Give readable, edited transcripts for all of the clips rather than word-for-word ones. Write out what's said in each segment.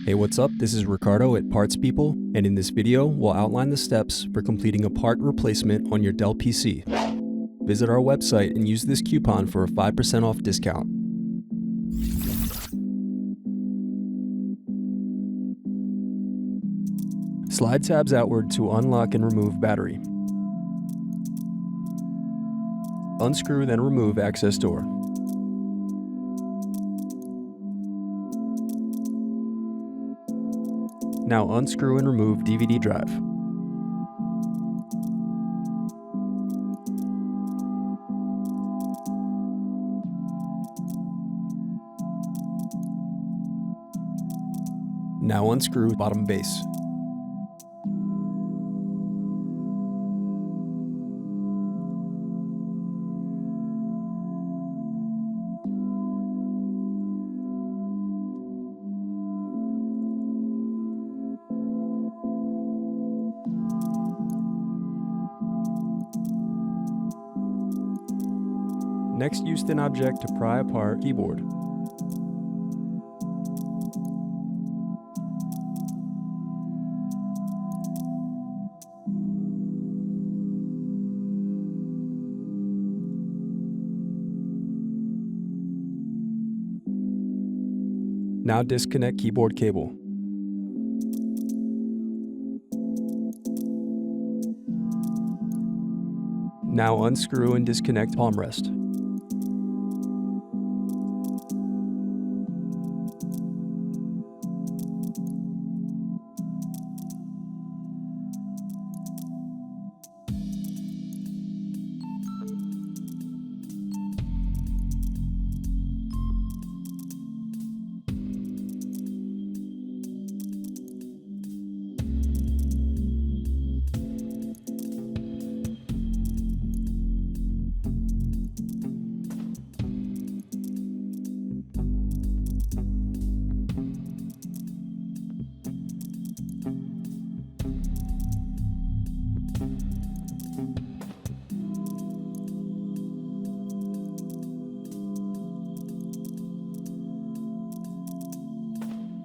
Hey, what's up? This is Ricardo at Parts People, and in this video, we'll outline the steps for completing a part replacement on your Dell PC. Visit our website and use this coupon for a 5% off discount. Slide tabs outward to unlock and remove battery. Unscrew, then remove access door. Now unscrew and remove DVD drive. Now unscrew bottom base. Next, use thin object to pry apart keyboard. Now disconnect keyboard cable. Now unscrew and disconnect palmrest.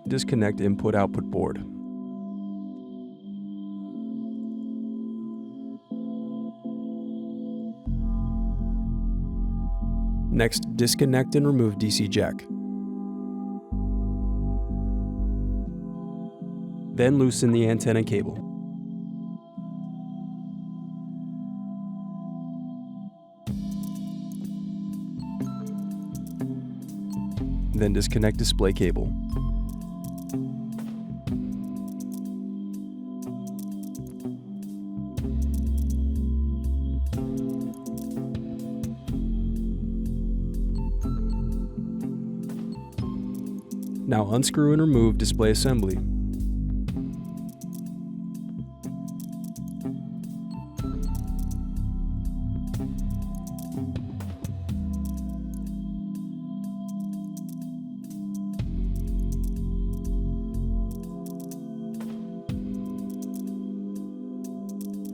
Disconnect input-output board. Next, disconnect and remove DC jack. Then loosen the antenna cable. Then disconnect display cable. Now unscrew and remove display assembly.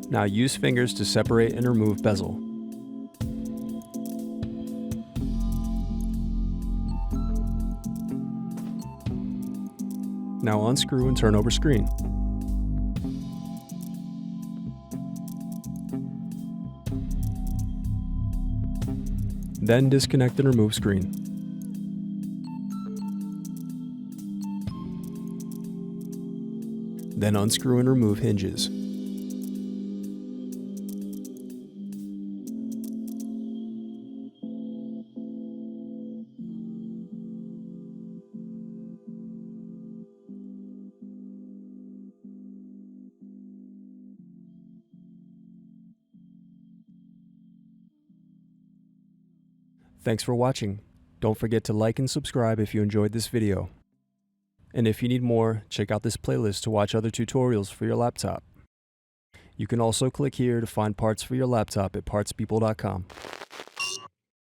Now use fingers to separate and remove bezel. Now unscrew and turn over screen. Then disconnect and remove screen. Then unscrew and remove hinges. Thanks for watching. Don't forget to like and subscribe if you enjoyed this video. And if you need more, check out this playlist to watch other tutorials for your laptop. You can also click here to find parts for your laptop at partspeople.com.